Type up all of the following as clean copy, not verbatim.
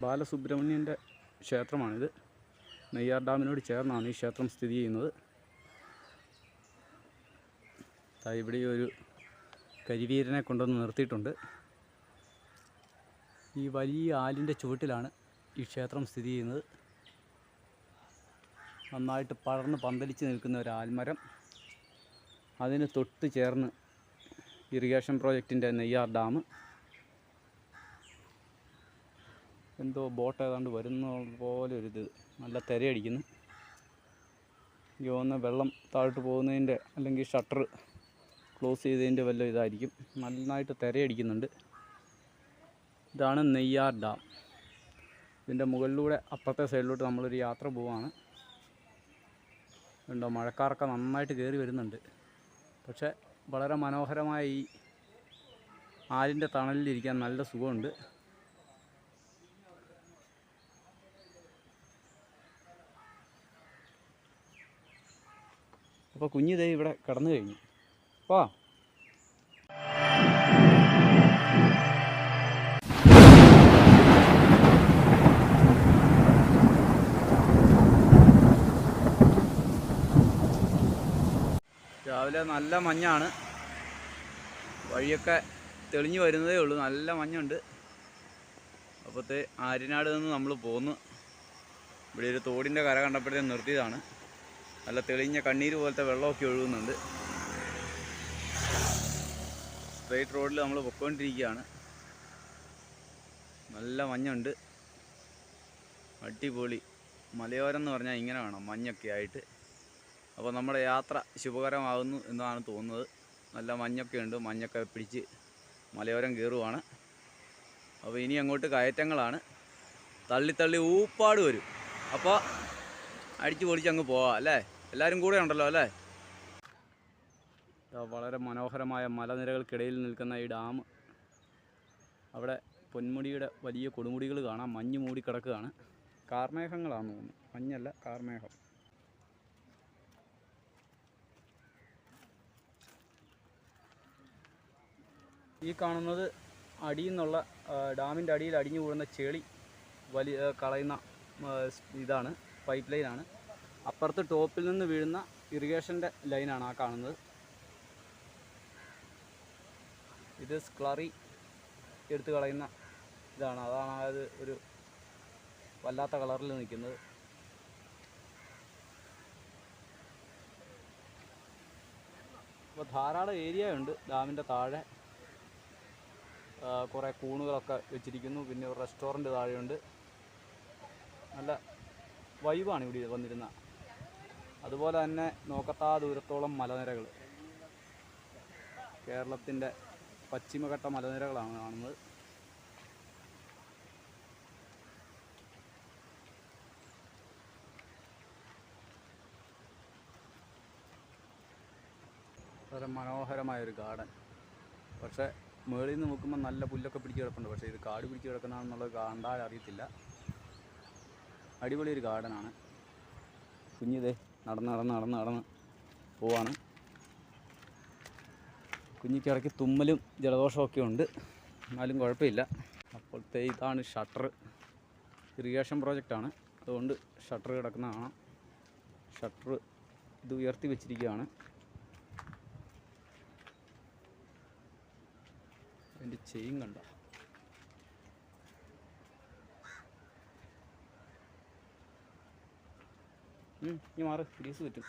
ബാലസുബ്രഹ്മണ്യൻ്റെ ക്ഷേത്രമാണിത്. നെയ്യാർ ഡാമിനോട് ചേർന്നാണ് ഈ ക്ഷേത്രം സ്ഥിതി ചെയ്യുന്നത്. ഇവിടെ ഒരു കരിവീരനെ കൊണ്ടുവന്ന് നിർത്തിയിട്ടുണ്ട്. ഈ വലിയ ആലിൻ്റെ ചുവട്ടിലാണ് ഈ ക്ഷേത്രം സ്ഥിതി ചെയ്യുന്നത്. നന്നായിട്ട് പടർന്ന് പന്തലിച്ച് നിൽക്കുന്ന ഒരു ആൽമരം, അതിന് തൊട്ട് ചേർന്ന് ഇറിഗേഷൻ പ്രോജക്റ്റിൻ്റെ നെയ്യാർ ഡാം. എന്തോ ബോട്ട് ഏതാണ്ട് വരുന്ന പോലെ ഒരിത്, നല്ല തിരയടിക്കുന്നു. എനിക്ക് തോന്നുന്ന വെള്ളം താഴോട്ട് പോകുന്നതിൻ്റെ അല്ലെങ്കിൽ ഷട്ടർ ക്ലോസ് ചെയ്തതിൻ്റെ വല്ല ഇതായിരിക്കും. നന്നായിട്ട് തിരയടിക്കുന്നുണ്ട്. ഇതാണ് നെയ്യാർ ഡാം. ഇതിൻ്റെ മുകളിലൂടെ അപ്പുറത്തെ സൈഡിലോട്ട് നമ്മളൊരു യാത്ര പോവുകയാണ്. ഉണ്ടോ, മഴക്കാറൊക്കെ നന്നായിട്ട് കയറി വരുന്നുണ്ട്. പക്ഷേ വളരെ മനോഹരമായ ഈ ആലിൻ്റെ തണലിലിരിക്കാൻ നല്ല സുഖമുണ്ട്. അപ്പോൾ കുഞ്ഞിതേ ഇവിടെ കിടന്നു കഴിഞ്ഞു. വാ. രാവിലെ നല്ല മഞ്ഞാണ്. വഴിയൊക്കെ തെളിഞ്ഞു വരുന്നതേ ഉള്ളൂ. നല്ല മഞ്ഞുണ്ട്. അപ്പോഴത്തെ ആര്യനാട് നിന്ന് നമ്മൾ പോന്നു. ഇവിടെ ഒരു തോടിൻ്റെ കര കണ്ടപ്പോഴത്തേക്കും നിർത്തിയതാണ്. നല്ല തെളിഞ്ഞ കണ്ണീര് പോലത്തെ വെള്ളമൊക്കെ ഒഴുകുന്നുണ്ട്. സ്ട്രെയിറ്റ് റോഡിൽ നമ്മൾ പൊയ്ക്കൊണ്ടിരിക്കുകയാണ്. നല്ല മഞ്ഞുണ്ട്. അടിപൊളി. മലയോരം എന്ന് പറഞ്ഞാൽ ഇങ്ങനെ വേണം, മഞ്ഞൊക്കെ ആയിട്ട്. അപ്പോൾ നമ്മുടെ യാത്ര ശുഭകരമാകുന്നു എന്നാണ് തോന്നുന്നത്. നല്ല മഞ്ഞൊക്കെ ഉണ്ട്. മഞ്ഞൊക്കെ പിടിച്ച് മലയോരം കയറുവാണ്. അപ്പോൾ ഇനി അങ്ങോട്ട് കയറ്റങ്ങളാണ്. തള്ളി ഊപ്പാട് വരും. അപ്പോൾ അടിച്ച് പൊളിച്ചങ്ങ് പോവാം അല്ലേ? എല്ലാവരും കൂടെ ഉണ്ടല്ലോ അല്ലേ? വളരെ മനോഹരമായ മലനിരകൾക്കിടയിൽ നിൽക്കുന്ന ഈ ഡാം. അവിടെ പൊന്മുടിയുടെ വലിയ കൊടുമുടികൾ കാണാം. മഞ്ഞ് മൂടി കിടക്കുകയാണ്. കാർമേഘങ്ങളാണെന്ന് തോന്നുന്നു. മഞ്ഞല്ല, കാർമേഘം. ഈ കാണുന്നത് അടിയിൽ നിന്നുള്ള ഡാമിൻ്റെ അടിയിൽ അടിഞ്ഞു കൂടുന്ന ചെളി കളയുന്ന ഇതാണ്, പൈപ്പ് ലൈനാണ്. അപ്പുറത്ത് ടോപ്പിൽ നിന്ന് വീഴുന്ന ഇറിഗേഷൻ്റെ ലൈനാണ് ആ കാണുന്നത്. ഇത് സ്ക്ലറി എടുത്ത് കളയുന്ന ഇതാണ്. അതാണ് അത് ഒരു വല്ലാത്ത കളറിൽ നിൽക്കുന്നത്. അപ്പോൾ ധാരാളം ഏരിയ ഉണ്ട് ഡാമിൻ്റെ താഴെ. കുറേ കൂണുകളൊക്കെ വെച്ചിരിക്കുന്നു. പിന്നെ ഒരു റെസ്റ്റോറൻറ്റ് താഴെയുണ്ട്. നല്ല വൈബാണ് ഇവിടെ വന്നിരുന്ന. അതുപോലെ തന്നെ നോക്കത്താ ദൂരത്തോളം മലനിരകൾ. കേരളത്തിൻ്റെ പശ്ചിമഘട്ട മലനിരകളാണ് കാണുന്നത്. വളരെ മനോഹരമായൊരു ഗാർഡൻ. പക്ഷേ മുകളിൽ നിന്ന് നോക്കുമ്പോൾ നല്ല പുല്ലൊക്കെ പിടിച്ച് കിടപ്പുണ്ട്. പക്ഷേ ഇത് കാട് പിടിച്ച് കിടക്കുന്നതാണെന്നുള്ളത് കണ്ടാൽ അറിയത്തില്ല. അടിപൊളി ഒരു ഗാർഡനാണ്. കുഞ്ഞിതേ നടന്ന് പോവാണ്. കുഞ്ഞിക്കിടയ്ക്ക് തുമ്മലും ജലദോഷമൊക്കെ ഉണ്ട്. എന്നാലും കുഴപ്പമില്ല. അപ്പോഴത്തെ ഇതാണ് ഷട്ടർ. ഇറിഗേഷൻ പ്രോജക്റ്റാണ്. അതുകൊണ്ട് ഷട്ടർ കിടക്കുന്ന കാണാം. ഷട്ടർ ഇത് ഉയർത്തി വെച്ചിരിക്കുകയാണ്. അതിൻ്റെ ചെയിൻ കണ്ട. ഇനി മാറ്, ഗ്രീസ് പറ്റും.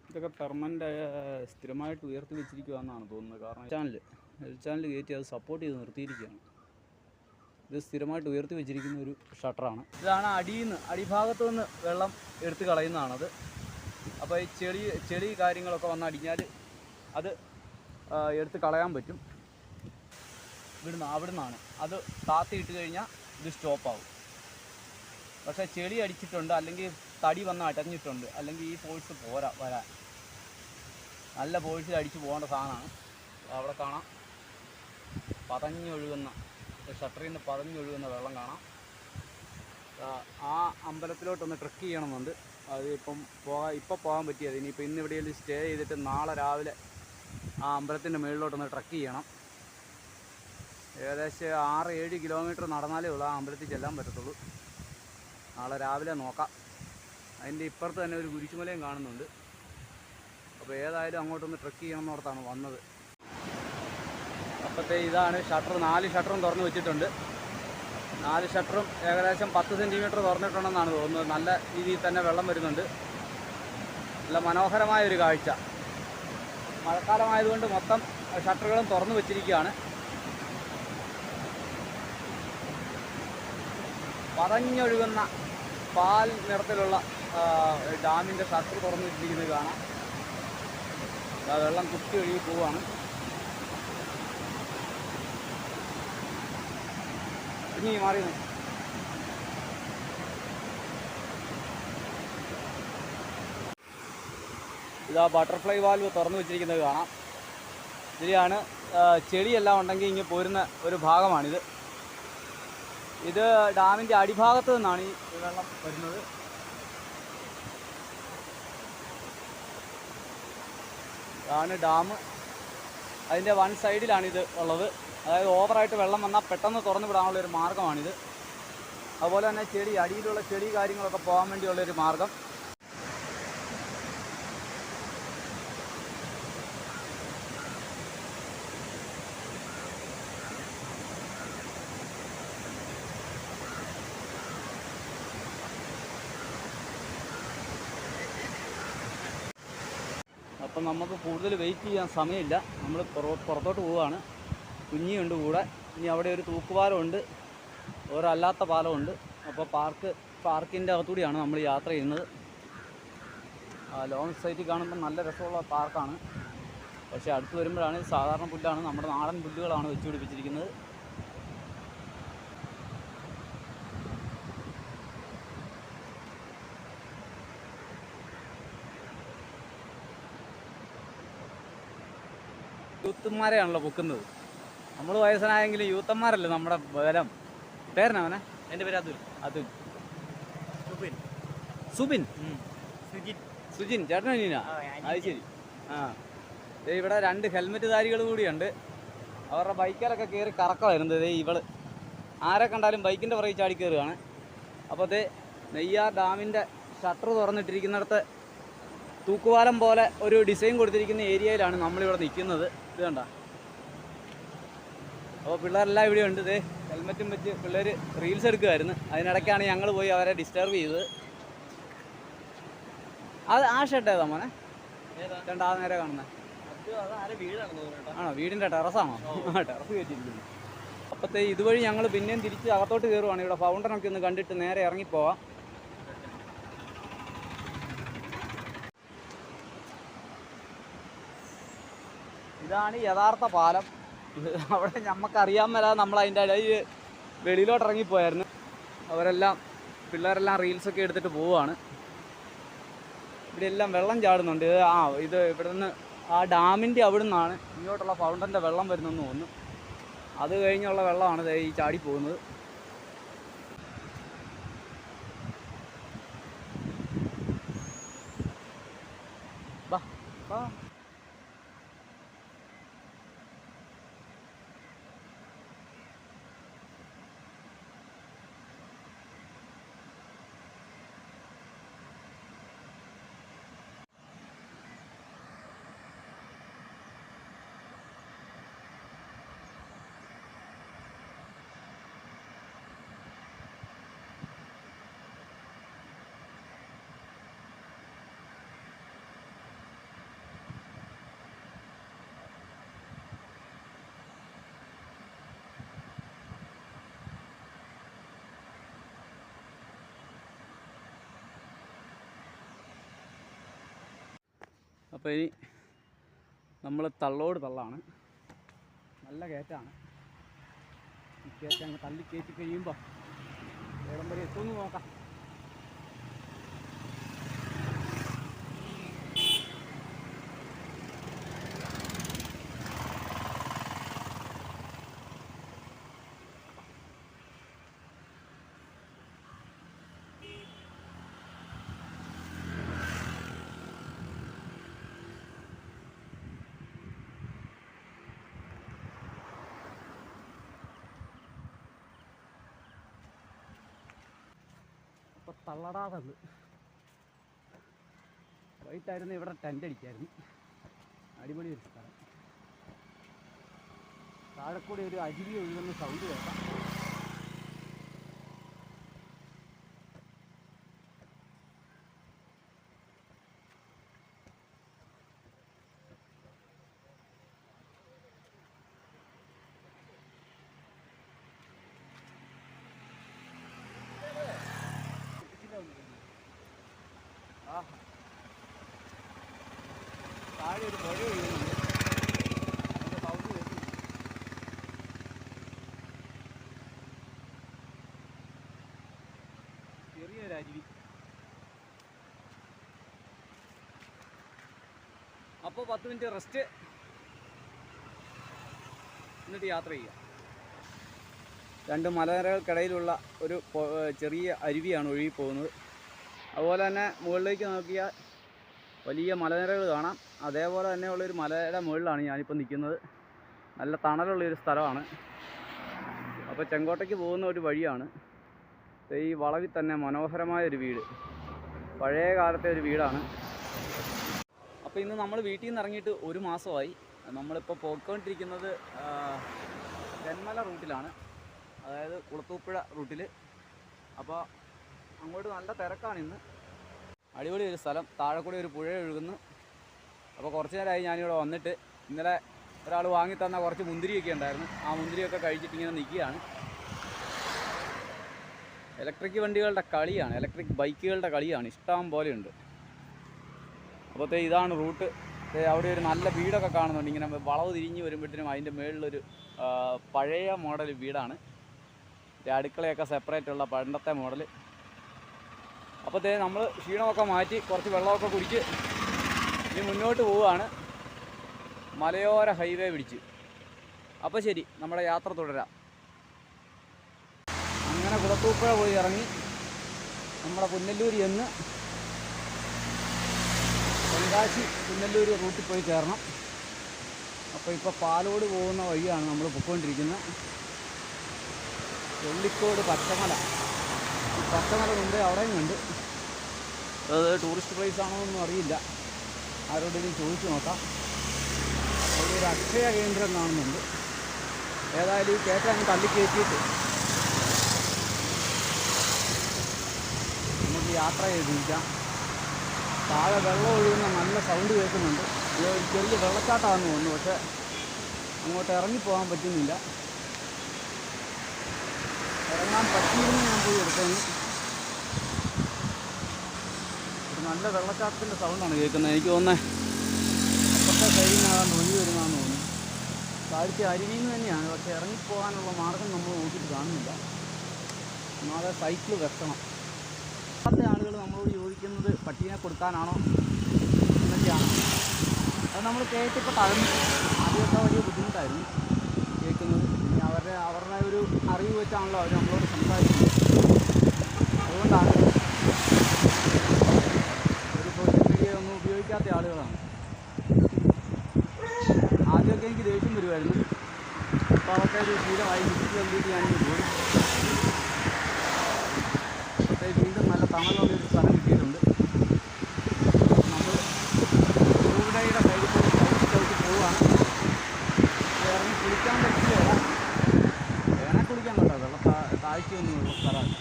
ഇതൊക്കെ പെർമനൻ്റ് സ്ഥിരമായിട്ട് ഉയർത്തി വെച്ചിരിക്കുകയെന്നാണ് തോന്നുന്നത്. കാരണം ചാനൽ കയറ്റി അത് സപ്പോർട്ട് ചെയ്ത് നിർത്തിയിരിക്കുകയാണ്. ഇത് സ്ഥിരമായിട്ട് ഉയർത്തി വെച്ചിരിക്കുന്ന ഒരു ഷട്ടറാണ്. ഇതാണ് അടിഭാഗത്തു നിന്ന് വെള്ളം എടുത്ത് കളയുന്നതാണത്. അപ്പോൾ ഈ ചെളി കാര്യങ്ങളൊക്കെ വന്ന് അടിഞ്ഞാൽ അത് എടുത്ത് കളയാൻ പറ്റും. അവിടെ നിന്നാണ് അത് താത്തിയിട്ട് കഴിഞ്ഞാൽ ഇത് സ്റ്റോപ്പാവും. പക്ഷേ ചെളി അടിച്ചിട്ടുണ്ട്, അല്ലെങ്കിൽ തടി വന്ന് അടഞ്ഞിട്ടുണ്ട്, അല്ലെങ്കിൽ ഈ ഫോഴ്സ് പോരാ വരാൻ. നല്ല ഫോഴ്സിൽ അടിച്ച് പോകേണ്ട സാധനമാണ്. അവിടെ കാണാം പതഞ്ഞൊഴുകുന്ന, ഷട്ടറിൽ നിന്ന് പതഞ്ഞൊഴുകുന്ന വെള്ളം കാണാം. ആ അമ്പലത്തിലോട്ടൊന്ന് ട്രെക്ക് ചെയ്യണമെന്നുണ്ട്. അത് ഇപ്പോൾ പോകാൻ പറ്റിയത്. ഇനിയിപ്പോൾ ഇന്ന് എവിടെയെങ്കിലും സ്റ്റേ ചെയ്തിട്ട് നാളെ രാവിലെ ആ അമ്പലത്തിൻ്റെ മുകളിലോട്ടൊന്ന് ട്രെക്ക് ചെയ്യണം. ഏകദേശം 6-7 കിലോമീറ്റർ നടന്നാലേ ഉള്ളൂ ആ അമ്പലത്തിൽ ചെല്ലാൻ പറ്റത്തുള്ളൂ. നാളെ രാവിലെ നോക്കാം. അതിൻ്റെ ഇപ്പുറത്ത് തന്നെ ഒരു കുരിശുമലയും കാണുന്നുണ്ട്. അപ്പോൾ ഏതായാലും അങ്ങോട്ടൊന്ന് ട്രെക്ക് ചെയ്യണമെന്നോർത്താണ് വന്നത്. അപ്പോഴത്തെ ഇതാണ് ഷട്ടർ. 4 ഷട്ടറും തുറന്ന് വെച്ചിട്ടുണ്ട്. 4 ഷട്ടറും ഏകദേശം 10 സെൻറ്റിമീറ്റർ തുറന്നിട്ടുണ്ടെന്നാണ് തോന്നുന്നത്. നല്ല രീതിയിൽ തന്നെ വെള്ളം വരുന്നുണ്ട്. നല്ല മനോഹരമായൊരു കാഴ്ച. മഴക്കാലമായതുകൊണ്ട് മൊത്തം ഷട്ടറുകളും തുറന്നു വെച്ചിരിക്കുകയാണ്. പതഞ്ഞൊഴുകുന്ന പാൽ നിറത്തിലുള്ള ഡാമിൻ്റെ ഷട്ടർ തുറന്നു വെച്ചിരിക്കുന്നത് കാണാം. വെള്ളം കുത്തി ഒഴുകി പോവുകയാണ്. ഇനി മാറി ഇതാ ബട്ടർഫ്ലൈ വാൽവ് തുറന്നു വെച്ചിരിക്കുന്നത് കാണാം. ഇതിലാണ് ചെളിയെല്ലാം ഉണ്ടെങ്കിൽ ഇങ്ങനെ പോരുന്ന ഒരു ഭാഗമാണിത്. ഇത് ഡാമിൻ്റെ അടിഭാഗത്ത് നിന്നാണ് ഈ വെള്ളം വരുന്നത്. ഇതാണ് ഡാം. അതിൻ്റെ വൺ സൈഡിലാണിത് ഉള്ളത്. അതായത് ഓവറായിട്ട് വെള്ളം വന്നാൽ പെട്ടെന്ന് തുറന്നു വിടാനുള്ളൊരു മാർഗ്ഗമാണിത്. അതുപോലെ തന്നെ അടിയിലുള്ള ചെടി കാര്യങ്ങളൊക്കെ പോകാൻ വേണ്ടിയുള്ളൊരു മാർഗ്ഗം. അപ്പം നമുക്ക് കൂടുതൽ വെയിറ്റ് ചെയ്യാൻ സമയമില്ല. നമ്മൾ പുറത്തോട്ട് പോവുകയാണ്. കുഞ്ഞിയുണ്ട് കൂടെ. ഇനി അവിടെ ഒരു തൂക്കുപാലമുണ്ട്, ഒരല്ലാത്ത പാലമുണ്ട്. അപ്പോൾ പാർക്കിൻ്റെ അകത്തൂടെയാണ് നമ്മൾ യാത്ര ചെയ്യുന്നത്. ലോങ് സൈറ്റിൽ കാണുമ്പോൾ നല്ല രസമുള്ള പാർക്കാണ്. പക്ഷേ അടുത്ത് വരുമ്പോഴാണ് സാധാരണ പുല്ലാണ്, നമ്മുടെ നാടൻ പുല്ലുകളാണ് വെച്ച് പിടിപ്പിച്ചിരിക്കുന്നത്. യൂത്തന്മാരെയാണല്ലോ പൊക്കുന്നത്. നമ്മൾ വയസ്സനായെങ്കിലും യൂത്തന്മാരല്ലേ നമ്മുടെ ബലം. പേരനവനെ? എൻ്റെ പേര് അതുൽ. സുജിൻ ചേട്ടൻ അനീന? അത് ശരി. ഇവിടെ 2 ഹെൽമെറ്റ് ധാരികൾ കൂടിയുണ്ട്. അവരുടെ ബൈക്കിലൊക്കെ കയറി കറക്കമായിരുന്നു. ഇവള് ആരെ കണ്ടാലും ബൈക്കിൻ്റെ പുറകെ ചാടി കയറുകയാണ്. അപ്പോൾ നെയ്യാർ ഡാമിൻ്റെ ഷട്ടർ തുറന്നിട്ടിരിക്കുന്നിടത്ത് തൂക്കുപാലം പോലെ ഒരു ഡിസൈൻ കൊടുത്തിരിക്കുന്ന ഏരിയയിലാണ് നമ്മളിവിടെ നിൽക്കുന്നത്. ഇത് കണ്ട. അപ്പോൾ പിള്ളേരെല്ലാം ഇവിടെ ഉണ്ട്. ഹെൽമെറ്റും വെച്ച് പിള്ളേർ റീൽസ് എടുക്കുമായിരുന്നു. അതിനിടയ്ക്കാണ് ഞങ്ങൾ പോയി അവരെ ഡിസ്റ്റർബ് ചെയ്തത്. ആ ഷെഡ് ഏതാ മോനെ? ആ നേരെ കാണുന്നത് ആണോ? വീടിൻ്റെ ടെറസാണോ? ടെറസ് കയറ്റിയിരിക്കുന്നു. അപ്പോഴത്തെ ഇതുവഴി ഞങ്ങൾ പിന്നെയും തിരിച്ച് അകത്തോട്ട് കയറുവാണ്. ഇവിടെ ഫൗണ്ടനൊക്കെ ഒന്ന് കണ്ടിട്ട് നേരെ ഇറങ്ങിപ്പോവാം. ഇതാണ് യഥാർത്ഥ പാലം. അവിടെ നമുക്കറിയാൻ മേലാതെ നമ്മൾ അതിൻ്റെ ഇടയിൽ വെളിയിലോട്ട് ഇറങ്ങിപ്പോയായിരുന്നു. പിള്ളേരെല്ലാം റീൽസൊക്കെ എടുത്തിട്ട് പോവുകയാണ്. ഇവിടെ എല്ലാം വെള്ളം ചാടുന്നുണ്ട്. ഇത് ഇവിടെ നിന്ന് ആ ഡാമിൻ്റെ അവിടെ നിന്നാണ് ഇങ്ങോട്ടുള്ള ഫൗണ്ടൻ്റെ വെള്ളം വരുന്നതെന്ന് തോന്നുന്നു. അത് കഴിഞ്ഞുള്ള വെള്ളമാണ് ഈ ചാടി പോകുന്നത്. ബാ. അപ്പോൾ ഇനി നമ്മൾ തള്ളോട് തള്ളാണ്. നല്ല കയറ്റാണ്. ഈ കയറ്റം അങ്ങ് തള്ളി കയറ്റി കഴിയുമ്പോൾ ഏടം വരെ എത്തുമെന്ന് നോക്കാം. തള്ളടാതെന്ന്. വൈകിട്ടായിരുന്നു ഇവിടെ ടെൻ്റ് അടിക്കായിരുന്നു. അടിപൊളി ഒരു സ്ഥലം. താഴെ കൂടി ഒരു അരുവി ഒഴുകുന്ന സൗണ്ട് കേൾക്കാം. താഴെ ഒരു പുഴ ഒഴുകുന്നുണ്ട്. അതിൻ്റെ സൗണ്ട് കേൾക്കുന്നു. ചെറിയൊരു അരുവി. അപ്പോൾ 10 മിനിറ്റ് റെസ്റ്റ്, എന്നിട്ട് യാത്ര ചെയ്യാം. രണ്ട് മലനിരകൾക്കിടയിലുള്ള ഒരു ചെറിയ അരുവിയാണ് ഒഴുകി പോകുന്നത്. അതുപോലെ തന്നെ മുകളിലേക്ക് നോക്കിയാൽ വലിയ മലനിരകൾ കാണാം. അതേപോലെ തന്നെ ഉള്ളൊരു മലയുടെ മുകളിലാണ് ഞാനിപ്പോൾ നിൽക്കുന്നത്. നല്ല തണലുള്ളൊരു സ്ഥലമാണ്. അപ്പോൾ ചെങ്കോട്ടയ്ക്ക് പോകുന്ന ഒരു വഴിയാണ്. ഈ വളവിൽ തന്നെ മനോഹരമായൊരു വീട്, പഴയ കാലത്തെ ഒരു വീടാണ്. അപ്പോൾ ഇന്ന് നമ്മൾ വീട്ടിൽ നിന്ന് ഇറങ്ങിയിട്ട് 1 മാസമായി. നമ്മളിപ്പോൾ പോയിക്കൊണ്ടിരിക്കുന്നത് തെന്മല റൂട്ടിലാണ്, അതായത് കുളത്തൂപ്പുഴ റൂട്ടിൽ. അപ്പോൾ അങ്ങോട്ട് നല്ല തിരക്കാണ് ഇന്ന്. അടിപൊളി ഒരു സ്ഥലം. താഴെ കൂടി ഒരു പുഴ ഒഴുകുന്നു. അപ്പോൾ കുറച്ച് നേരമായി ഞാനിവിടെ വന്നിട്ട്. ഇന്നലെ ഒരാൾ വാങ്ങിത്തന്ന കുറച്ച് മുന്തിരിയൊക്കെ ഉണ്ടായിരുന്നു. ആ മുന്തിരിയൊക്കെ കഴിച്ചിട്ട് ഇങ്ങനെ നിൽക്കുകയാണ്. ഇലക്ട്രിക് വണ്ടികളുടെ കളിയാണ്, ഇലക്ട്രിക് ബൈക്കുകളുടെ കളിയാണ്, ഇഷ്ടം പോലെയുണ്ട്. അപ്പോഴത്തെ ഇതാണ് റൂട്ട്. അവിടെ ഒരു നല്ല വീടൊക്കെ കാണുന്നുണ്ട്. ഇങ്ങനെ വളവ് തിരിഞ്ഞ് വരുമ്പോഴത്തേനും അതിൻ്റെ മുകളിലൊരു പഴയ മോഡൽ വീടാണ്. അടുക്കളയൊക്കെ സെപ്പറേറ്റ് ഉള്ള പണ്ടത്തെ മോഡൽ. അപ്പോഴത്തേ നമ്മൾ ക്ഷീണമൊക്കെ മാറ്റി കുറച്ച് വെള്ളമൊക്കെ കുടിച്ച് ഇനി മുന്നോട്ട് പോവുകയാണ്, മലയോര ഹൈവേ പിടിച്ച്. അപ്പോൾ ശരി, നമ്മുടെ യാത്ര തുടരാം. അങ്ങനെ കുളത്തൂപ്പുഴ പോയി ഇറങ്ങി നമ്മുടെ പുനലൂർ ചെന്ന് തെങ്കാശി പുനലൂർ റൂട്ടിൽ പോയി കയറണം. അപ്പോൾ ഇപ്പോൾ പാലോട് പോകുന്ന വഴിയാണ് നമ്മൾ പൊയ്ക്കൊണ്ടിരിക്കുന്നത്. വെള്ളിക്കോട് പച്ചമല. ഈ പച്ചമല മുമ്പേ അവിടെയും കണ്ട്. അത് ടൂറിസ്റ്റ് പ്ലേസ് ആണോ എന്നൊന്നും അറിയില്ല, ആരോടെങ്കിലും ചോദിച്ചു നോക്കാം. അവിടെ ഒരു അക്ഷയ കേന്ദ്രം കാണുന്നുണ്ട്. ഏതായാലും ഈ കയറ്റം അങ്ങ് തള്ളിക്കയറ്റിയിട്ട് നമുക്ക് യാത്ര ചെയ്തിരിക്കാം. താഴെ വെള്ളം ഒഴുകുന്ന നല്ല സൗണ്ട് കേൾക്കുന്നുണ്ട്. ഇത് ഒരു ചെറിയ വെള്ളച്ചാട്ടമാണെന്ന് തോന്നുന്നു, പക്ഷേ അങ്ങോട്ട് ഇറങ്ങിപ്പോകാൻ പറ്റുന്നില്ല. ഇറങ്ങാൻ പറ്റിയിരുന്ന് ഞാൻ പോയി എടുത്തേന്. ഒരു നല്ല വെള്ളച്ചാട്ടത്തിൻ്റെ സൗണ്ടാണ് കേൾക്കുന്നത്. എനിക്ക് തോന്നുന്നത് അപ്പുറത്തെ സൈഡിൽ നിന്നാകാൻ ഒഴുകി വരുന്നതെന്ന് തോന്നുന്നു. താഴ്ച അരുവിയിൽ നിന്ന് തന്നെയാണ്, പക്ഷേ ഇറങ്ങിപ്പോകാനുള്ള മാർഗം നമ്മൾ നോക്കിയിട്ട് കാണുന്നില്ല. ഒന്നാമതെ സൈക്കിൾ വെക്കണം. അത്തെ ആളുകൾ നമ്മളോട് ചോദിക്കുന്നത് പട്ടീനെ കൊടുക്കാനാണോ എന്നൊക്കെയാണ്. അത് നമ്മൾ കേട്ടിപ്പോൾ തഴഞ്ഞു. ആദ്യമൊക്കെ വലിയ ബുദ്ധിമുട്ടായിരുന്നു കേൾക്കുന്നത്. പിന്നെ അവരുടെ ഒരു അറിവ് വെച്ചാണല്ലോ അവർ നമ്മളോട് സംസാരിക്കുന്നത്. അതുകൊണ്ടാണ് ഒരു സോഷ്യൽ മീഡിയ ഒന്നും ഉപയോഗിക്കാത്ത ആളുകളാണ്. ആദ്യമൊക്കെ എനിക്ക് ദേഷ്യം വരുമായിരുന്നു. അപ്പോൾ അതൊക്കെ ഒരു ശീലമായി. വീട്ടിൽ വേണ്ടിയിട്ട് ഞാനിങ്ങനെ പോയി. പക്ഷേ വീണ്ടും നല്ല തണലുള്ളൊരു സ്ഥലം കിട്ടിയിട്ടുണ്ട്. നമ്മൾ റൂഡയുടെ സൈഡിൽ കൂടി ചവിട്ടി പോവുകയാണ്. ഇറങ്ങി കുളിക്കാൻ പറ്റില്ല, വേണേൽ കുളിക്കാൻ കേട്ടോ. താഴ്ചയൊന്നുമുള്ള സ്ഥലമാണ്,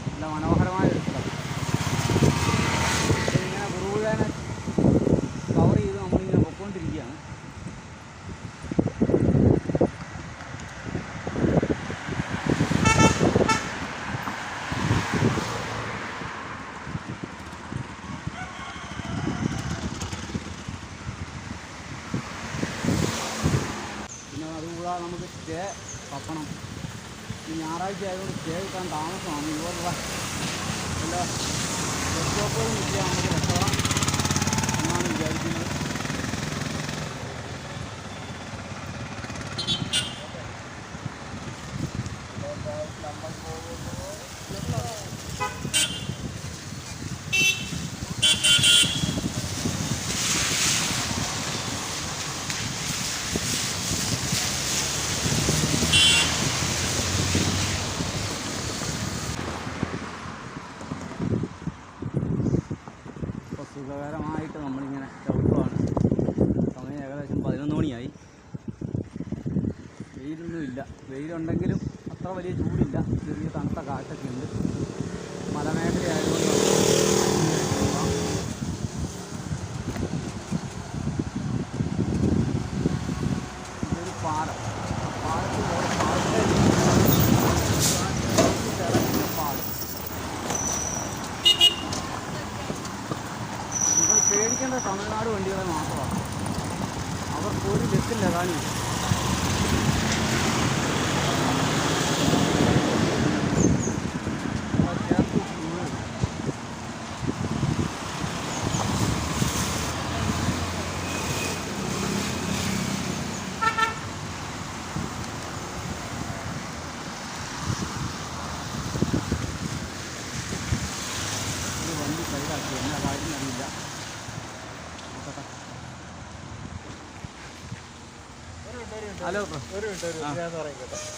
നല്ല മനോഹരമായ ഒരു സ്ഥലം. ഇങ്ങനെ റൂഡേനെ കവർ ചെയ്ത് നമ്മളിങ്ങനെ പൊയ്ക്കൊണ്ടിരിക്കുകയാണ്. നമുക്ക് സ്റ്റേ തപ്പണം. ഈ ഞായറാഴ്ച ആയതുകൊണ്ട് സ്റ്റേ കിട്ടാൻ താമസമാണ്. ഇതുപോലുള്ള എല്ലാ ബസ് സ്റ്റോപ്പുകളും കിട്ടിയാൽ നമുക്ക് രക്ഷപ്പെടാം എന്നാണ് വിചാരിക്കുന്നത്. ഒന്നുമില്ല. വെയിലുണ്ടെങ്കിലും അത്ര വലിയ ചൂടില്ല, ചെറിയ തണുത്ത കാറ്റൊക്കെ ഉണ്ട്. മലമേഖല ആയതുകൊണ്ട് ഇതൊരു പാലം. പാലത്തിൽ പാലം നിങ്ങൾ പേടിക്കേണ്ട തമിഴ്നാട് വണ്ടികളെ മാത്രമാണ്. അവർക്ക് ഒരു ബസ്സില്ല കാണില്ല. വണ്ടി സൈഡാക്കി എന്നാ കാര്യം അറിയില്ല. ഹലോ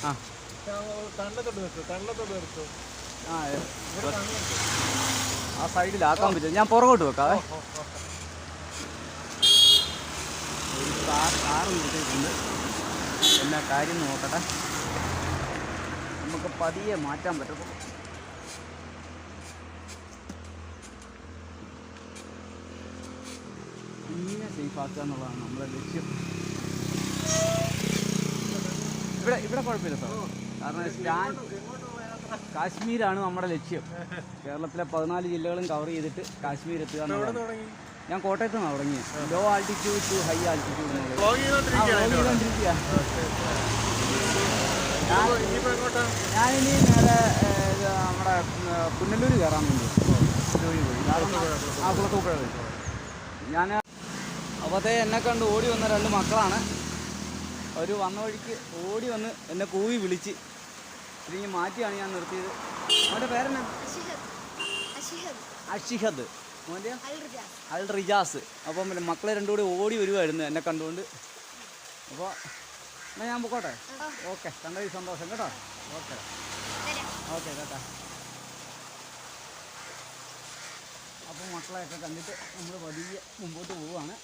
ആ സൈഡിലാക്കാൻ പറ്റും. ഞാൻ പുറകോട്ട് വെക്കാവേ. ഒരു കാറ് നിർത്തിയിട്ടുണ്ട്. എന്നാ കാര്യം നോക്കട്ടെ. നമുക്ക് പതിയെ മാറ്റാൻ പറ്റത്തുള്ളൂ. ഇങ്ങനെ സേഫാക്കുക എന്നുള്ളതാണ് നമ്മുടെ ലക്ഷ്യം. ഇവിടെ കുഴപ്പമില്ല സാർ. കാരണം കാശ്മീരാണ് നമ്മുടെ ലക്ഷ്യം. കേരളത്തിലെ 14 ജില്ലകളും കവർ ചെയ്തിട്ട് കാശ്മീർ എത്തുക എന്നുള്ളതാണ്. ഞാൻ കോട്ടയത്ത് നിന്നാണ് തുടങ്ങിയത്. Low altitude to high altitude ചെയ്തുകൊണ്ടിരിക്കുക. ഞാനിനി നേരെ നമ്മുടെ പുനലൂർ കയറാൻ വേണ്ടി കുളത്തൂപ്പുഴ വഴി. ഞാൻ അപ്പോഴത്തെ എന്നെ കണ്ട് ഓടി വന്ന 2 മക്കളാണ്. അവർ വന്ന വഴിക്ക് ഓടി വന്ന് എന്നെ കൂവി വിളിച്ച് തിരിഞ്ഞ് മാറ്റിയാണ് ഞാൻ നിർത്തിയത്. അവൻ്റെ പേരെന്നാ? അഷിഹദ്. മോൻ്റെ അൽ റിജാസ്. അപ്പം മക്കളെ 2 കൂടി ഓടി വരുമായിരുന്നു എന്നെ കണ്ടുകൊണ്ട്. അപ്പോൾ എന്നാൽ ഞാൻ പൊക്കോട്ടെ. ഓക്കെ, കണ്ടതിൽ സന്തോഷം കേട്ടോ. ഓക്കെ ഓക്കെ കേട്ടോ. അപ്പോൾ മക്കളെയൊക്കെ കണ്ടിട്ട് നമ്മൾ പതിയെ മുമ്പോട്ട് പോവുകയാണ്.